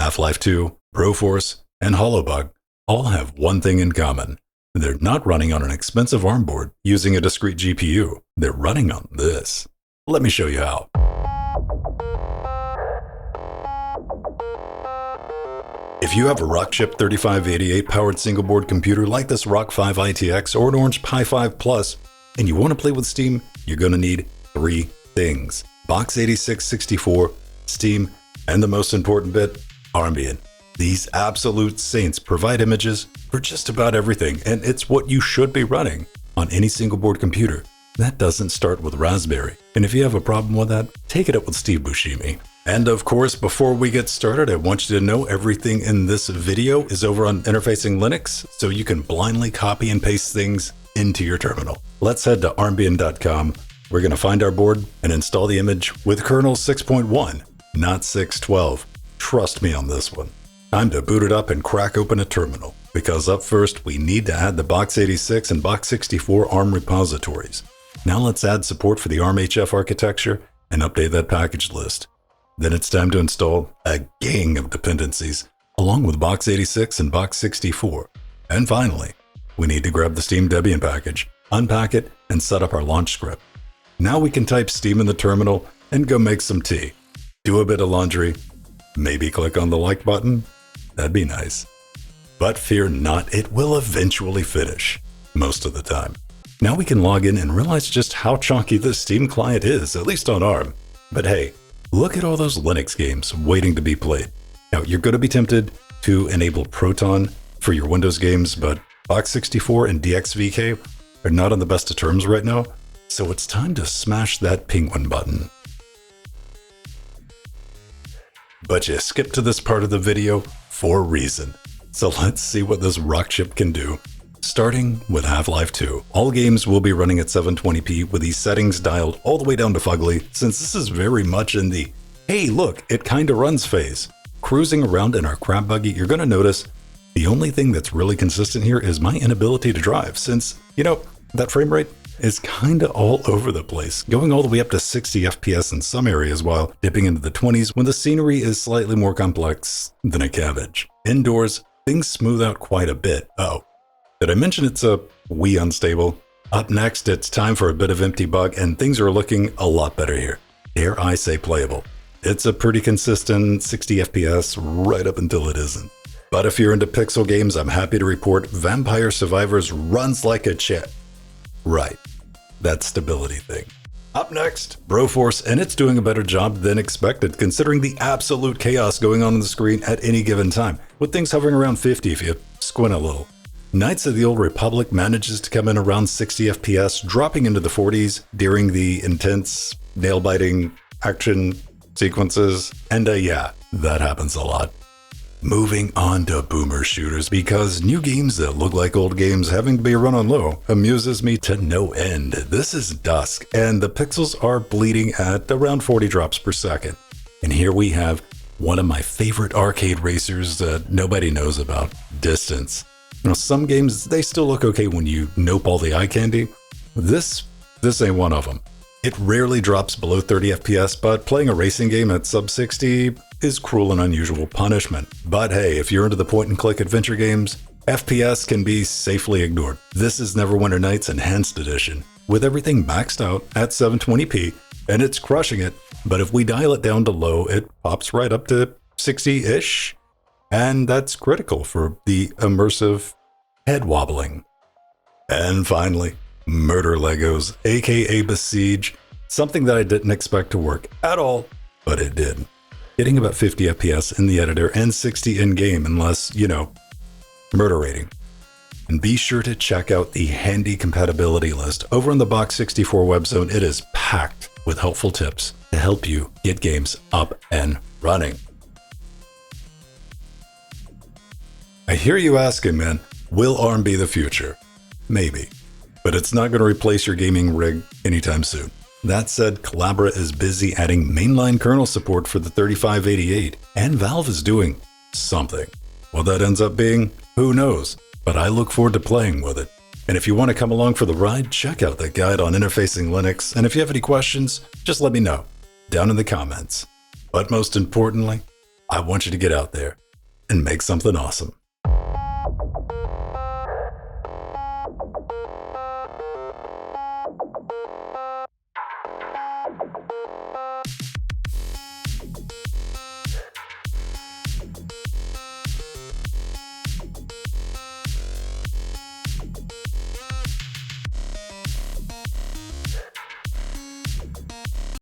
Half-Life 2, Broforce, and Hollowbug all have one thing in common. They're not running on an expensive ARM board using a discrete GPU. They're running on this. Let me show you how. If you have a Rockchip 3588 powered single-board computer like this Rock 5 ITX or an Orange Pi 5 Plus, and you want to play with Steam, you're going to need three things: Box86 64, Steam, and the most important bit, Armbian. These absolute saints provide images for just about everything, and it's what you should be running on any single-board computer. That doesn't start with Raspberry, and if you have a problem with that, take it up with Steve Buscemi. And of course, before we get started, I want you to know everything in this video is over on Interfacing Linux, so you can blindly copy and paste things into your terminal. Let's head to armbian.com. We're going to find our board and install the image with kernel 6.1, not 6.12. Trust me on this one. Time to boot it up and crack open a terminal, because up first we need to add the Box86 and Box64 ARM repositories. Now let's add support for the armhf architecture and update that package list. Then it's time to install a gang of dependencies, along with Box86 and Box64. And finally, we need to grab the Steam Debian package, unpack it, and set up our launch script. Now we can type Steam in the terminal and go make some tea, do a bit of laundry, maybe click on the like button. That'd be nice. But fear not, it will eventually finish, most of the time. Now we can log in and realize just how chunky this Steam client is, at least on ARM. But hey, look at all those Linux games waiting to be played. Now, you're going to be tempted to enable Proton for your Windows games, but Box64 and DXVK are not on the best of terms right now, so it's time to smash that penguin button. But you skipped to this part of the video for a reason. So let's see what this Rockchip can do. Starting with Half-Life 2. All games will be running at 720p with these settings dialed all the way down to fugly, since this is very much in the hey look, it kinda runs phase. Cruising around in our crab buggy, you're gonna notice the only thing that's really consistent here is my inability to drive, since, you know, that frame rate is kinda all over the place, going all the way up to 60 FPS in some areas while dipping into the 20s when the scenery is slightly more complex than a cabbage. Indoors, things smooth out quite a bit. Oh, did I mention it's a wee unstable? Up next, it's time for a bit of empty bug, and things are looking a lot better here. Dare I say playable. It's a pretty consistent 60 FPS right up until it isn't. But if you're into pixel games, I'm happy to report Vampire Survivors runs like a champ. Right, that stability thing. Up next, Broforce, and it's doing a better job than expected considering the absolute chaos going on the screen at any given time, with things hovering around 50 if you squint a little. Knights of the Old Republic manages to come in around 60 FPS, dropping into the 40s during the intense, nail-biting action sequences, and yeah, that happens a lot. Moving on to boomer shooters, because new games that look like old games having to be run on low amuses me to no end. This is Dusk, and the pixels are bleeding at around 40 drops per second. And here we have one of my favorite arcade racers that nobody knows about, Distance. Now, some games, they still look okay when you nope all the eye candy. This ain't one of them. It rarely drops below 30 FPS, but playing a racing game at sub 60 is cruel and unusual punishment. But hey, if you're into the point-and-click adventure games, FPS can be safely ignored. This is Neverwinter Nights Enhanced Edition, with everything maxed out at 720p, and it's crushing it. But if we dial it down to low, it pops right up to 60-ish. And that's critical for the immersive head wobbling. And finally, Murder Legos, aka Besiege, something that I didn't expect to work at all, but it did. Getting about 50 FPS in the editor and 60 in-game unless, you know, murder rating. And be sure to check out the handy compatibility list over on the Box64 web zone. It is packed with helpful tips to help you get games up and running. I hear you asking, man, will ARM be the future? Maybe, but it's not going to replace your gaming rig anytime soon. That said, Collabora is busy adding mainline kernel support for the 3588, and Valve is doing something. What that ends up being, who knows, but I look forward to playing with it. And if you want to come along for the ride, check out the guide on Interfacing Linux, and if you have any questions, just let me know down in the comments. But most importantly, I want you to get out there and make something awesome.